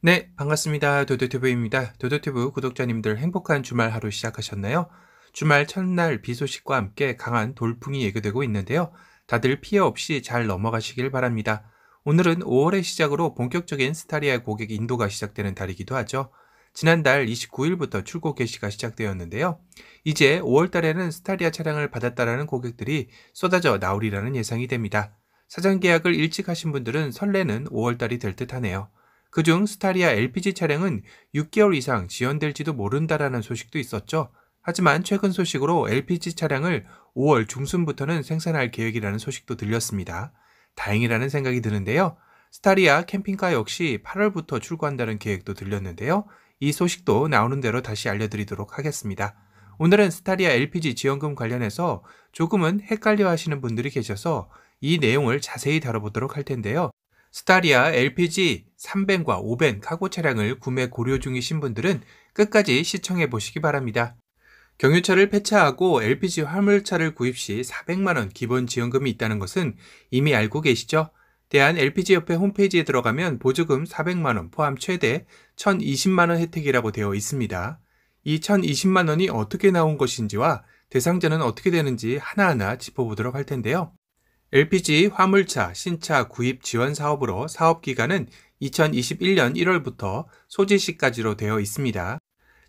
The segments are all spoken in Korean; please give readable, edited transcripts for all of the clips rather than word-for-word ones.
네, 반갑습니다. 도도튜브입니다. 도도튜브 구독자님들 행복한 주말 하루 시작하셨나요? 주말 첫날 비 소식과 함께 강한 돌풍이 예고되고 있는데요. 다들 피해 없이 잘 넘어가시길 바랍니다. 오늘은 5월의 시작으로 본격적인 스타리아 고객 인도가 시작되는 달이기도 하죠. 지난달 29일부터 출고 개시가 시작되었는데요. 이제 5월 달에는 스타리아 차량을 받았다라는 고객들이 쏟아져 나오리라는 예상이 됩니다. 사전 계약을 일찍 하신 분들은 설레는 5월 달이 될 듯하네요. 그중 스타리아 LPG 차량은 6개월 이상 지연될지도 모른다라는 소식도 있었죠. 하지만 최근 소식으로 LPG 차량을 5월 중순부터는 생산할 계획이라는 소식도 들렸습니다. 다행이라는 생각이 드는데요. 스타리아 캠핑카 역시 8월부터 출고한다는 계획도 들렸는데요. 이 소식도 나오는 대로 다시 알려드리도록 하겠습니다. 오늘은 스타리아 LPG 지원금 관련해서 조금은 헷갈려 하시는 분들이 계셔서 이 내용을 자세히 다뤄보도록 할 텐데요. 스타리아 LPG 3밴과 5밴 카고 차량을 구매 고려 중이신 분들은 끝까지 시청해 보시기 바랍니다. 경유차를 폐차하고 LPG 화물차를 구입 시 400만원 기본 지원금이 있다는 것은 이미 알고 계시죠? 대한 LPG협회 홈페이지에 들어가면 보조금 400만원 포함 최대 1020만원 혜택이라고 되어 있습니다. 이 1020만원이 어떻게 나온 것인지와 대상자는 어떻게 되는지 하나하나 짚어보도록 할 텐데요. LPG 화물차 신차 구입 지원 사업으로 사업기간은 2021년 1월부터 소지시까지로 되어 있습니다.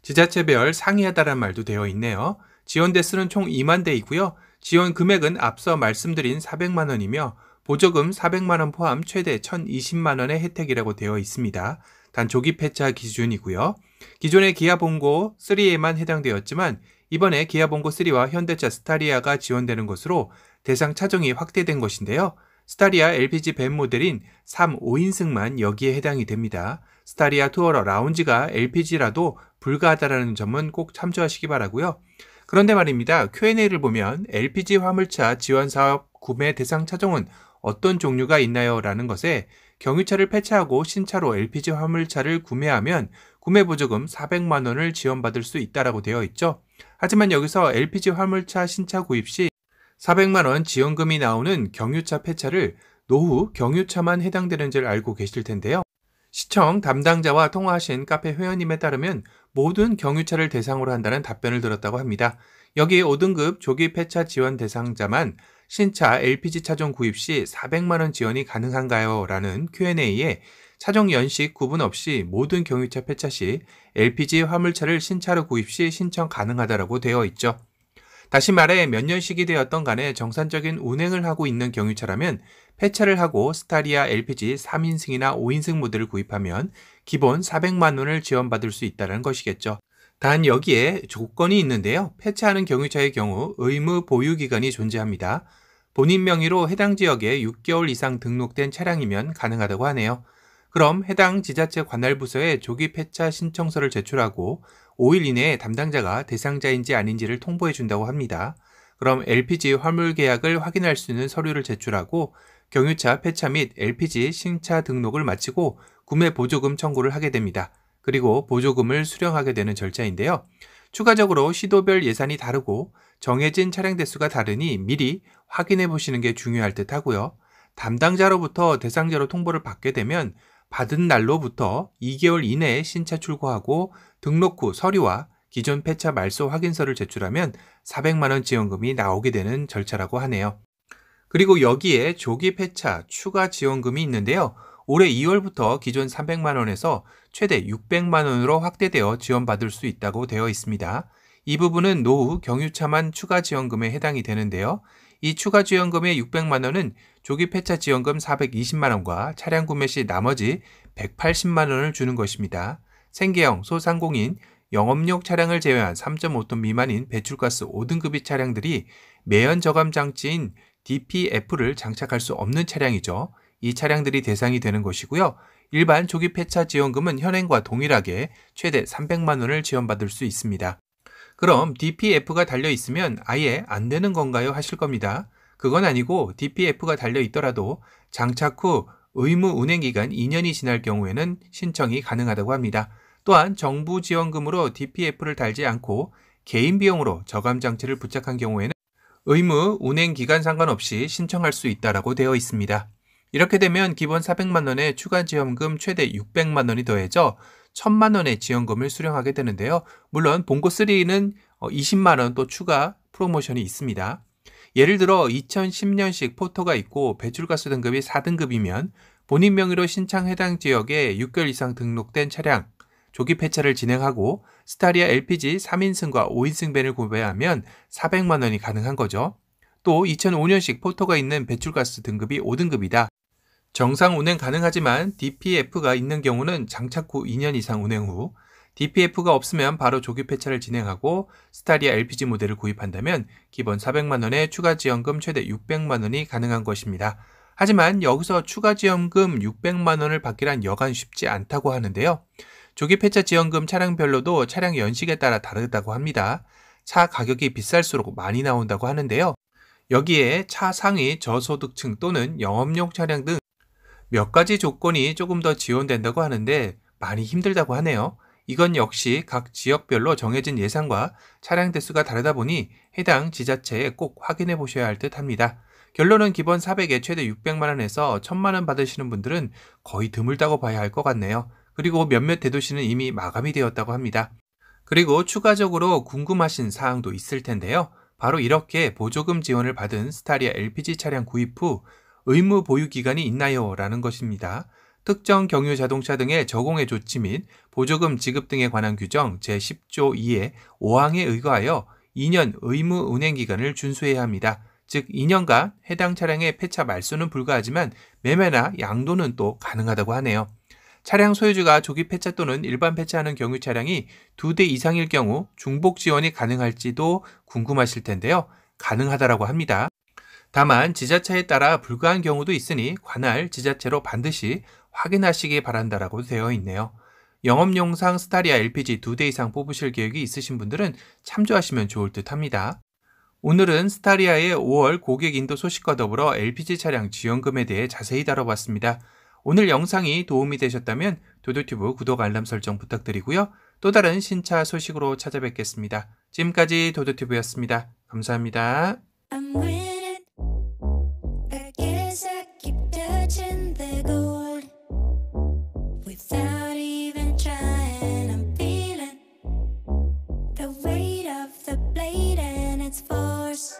지자체별 상이하다란 말도 되어 있네요. 지원 대수는 총 2만 대이고요. 지원 금액은 앞서 말씀드린 400만 원이며 보조금 400만 원 포함 최대 1020만 원의 혜택이라고 되어 있습니다. 단 조기 폐차 기준이고요. 기존의 기아 봉고 3에만 해당되었지만 이번에 기아 봉고 3와 현대차 스타리아가 지원되는 것으로 대상 차종이 확대된 것인데요. 스타리아 LPG 밴 모델인 3, 5인승만 여기에 해당이 됩니다. 스타리아 투어러 라운지가 LPG라도 불가하다라는 점은 꼭 참조하시기 바라고요. 그런데 말입니다. Q&A를 보면 LPG 화물차 지원 사업 구매 대상 차종은 어떤 종류가 있나요? 라는 것에 경유차를 폐차하고 신차로 LPG 화물차를 구매하면 구매 보조금 400만 원을 지원받을 수 있다라고 되어 있죠. 하지만 여기서 LPG 화물차 신차 구입 시 400만 원 지원금이 나오는 경유차 폐차를 노후 경유차만 해당되는 줄 알고 계실 텐데요. 시청 담당자와 통화하신 카페 회원님에 따르면 모든 경유차를 대상으로 한다는 답변을 들었다고 합니다. 여기 5등급 조기 폐차 지원 대상자만 신차 LPG 차종 구입 시 400만 원 지원이 가능한가요? 라는 Q&A에 차종 연식 구분 없이 모든 경유차 폐차 시 LPG 화물차를 신차로 구입 시 신청 가능하다라고 되어 있죠. 다시 말해 몇 년식이 되었던 간에 정상적인 운행을 하고 있는 경유차라면 폐차를 하고 스타리아 LPG 3인승이나 5인승 모델을 구입하면 기본 400만 원을 지원받을 수 있다는 것이겠죠. 단 여기에 조건이 있는데요. 폐차하는 경유차의 경우 의무 보유기간이 존재합니다. 본인 명의로 해당 지역에 6개월 이상 등록된 차량이면 가능하다고 하네요. 그럼 해당 지자체 관할부서에 조기 폐차 신청서를 제출하고 5일 이내에 담당자가 대상자인지 아닌지를 통보해 준다고 합니다. 그럼 LPG 화물 계약을 확인할 수 있는 서류를 제출하고 경유차 폐차 및 LPG 신차 등록을 마치고 구매 보조금 청구를 하게 됩니다. 그리고 보조금을 수령하게 되는 절차인데요. 추가적으로 시도별 예산이 다르고 정해진 차량 대수가 다르니 미리 확인해 보시는 게 중요할 듯 하고요. 담당자로부터 대상자로 통보를 받게 되면 받은 날로부터 2개월 이내에 신차 출고하고 등록 후 서류와 기존 폐차 말소 확인서를 제출하면 400만 원 지원금이 나오게 되는 절차라고 하네요. 그리고 여기에 조기 폐차 추가 지원금이 있는데요. 올해 2월부터 기존 300만 원에서 최대 600만 원으로 확대되어 지원받을 수 있다고 되어 있습니다. 이 부분은 노후 경유차만 추가 지원금에 해당이 되는데요. 이 추가 지원금의 600만 원은 조기 폐차 지원금 420만 원과 차량 구매 시 나머지 180만 원을 주는 것입니다. 생계형, 소상공인, 영업용 차량을 제외한 3.5톤 미만인 배출가스 5등급이 차량들이 매연 저감 장치인 DPF를 장착할 수 없는 차량이죠. 이 차량들이 대상이 되는 것이고요. 일반 조기 폐차 지원금은 현행과 동일하게 최대 300만 원을 지원받을 수 있습니다. 그럼 DPF가 달려 있으면 아예 안 되는 건가요? 하실 겁니다. 그건 아니고 DPF가 달려 있더라도 장착 후 의무 운행 기간 2년이 지날 경우에는 신청이 가능하다고 합니다. 또한 정부 지원금으로 DPF를 달지 않고 개인 비용으로 저감 장치를 부착한 경우에는 의무 운행 기간 상관없이 신청할 수 있다라고 되어 있습니다. 이렇게 되면 기본 400만 원에 추가 지원금 최대 600만 원이 더해져 1000만 원의 지원금을 수령하게 되는데요. 물론 본고 3는 20만 원 또 추가 프로모션이 있습니다. 예를 들어 2010년식 포토가 있고 배출가스 등급이 4등급이면 본인 명의로 신청 해당 지역에 6개월 이상 등록된 차량, 조기 폐차를 진행하고 스타리아 LPG 3인승과 5인승 밴을 구매하면 400만 원이 가능한 거죠. 또 2005년식 포토가 있는 배출가스 등급이 5등급이다. 정상 운행 가능하지만 DPF가 있는 경우는 장착 후 2년 이상 운행 후, DPF가 없으면 바로 조기 폐차를 진행하고 스타리아 LPG 모델을 구입한다면 기본 400만 원에 추가 지원금 최대 600만 원이 가능한 것입니다. 하지만 여기서 추가 지원금 600만 원을 받기란 여간 쉽지 않다고 하는데요. 조기 폐차 지원금 차량별로도 차량 연식에 따라 다르다고 합니다. 차 가격이 비쌀수록 많이 나온다고 하는데요. 여기에 차 상위 저소득층 또는 영업용 차량 등 몇 가지 조건이 조금 더 지원된다고 하는데 많이 힘들다고 하네요. 이건 역시 각 지역별로 정해진 예산과 차량 대수가 다르다 보니 해당 지자체에 꼭 확인해 보셔야 할 듯 합니다. 결론은 기본 400에 최대 600만 원에서 1000만 원 받으시는 분들은 거의 드물다고 봐야 할 것 같네요. 그리고 몇몇 대도시는 이미 마감이 되었다고 합니다. 그리고 추가적으로 궁금하신 사항도 있을 텐데요. 바로 이렇게 보조금 지원을 받은 스타리아 LPG 차량 구입 후 의무 보유 기간이 있나요? 라는 것입니다. 특정 경유 자동차 등의 저공해 조치 및 보조금 지급 등에 관한 규정 제10조 2의 5항에 의거하여 2년 의무 운행 기간을 준수해야 합니다. 즉 2년간 해당 차량의 폐차 말소는 불가하지만 매매나 양도는 또 가능하다고 하네요. 차량 소유주가 조기 폐차 또는 일반 폐차하는 경유 차량이 2대 이상일 경우 중복 지원이 가능할지도 궁금하실 텐데요. 가능하다라고 합니다. 다만 지자체에 따라 불가한 경우도 있으니 관할 지자체로 반드시 확인하시기 바란다라고 되어 있네요. 영업용상 스타리아 LPG 2대 이상 뽑으실 계획이 있으신 분들은 참조하시면 좋을 듯 합니다. 오늘은 스타리아의 5월 고객 인도 소식과 더불어 LPG 차량 지원금에 대해 자세히 다뤄봤습니다. 오늘 영상이 도움이 되셨다면 도도튜브 구독 알람 설정 부탁드리고요. 또 다른 신차 소식으로 찾아뵙겠습니다. 지금까지 도도튜브였습니다. 감사합니다. I'm winning. I guess I keep touching the gold without even trying. I'm feeling the weight of the blade and its force.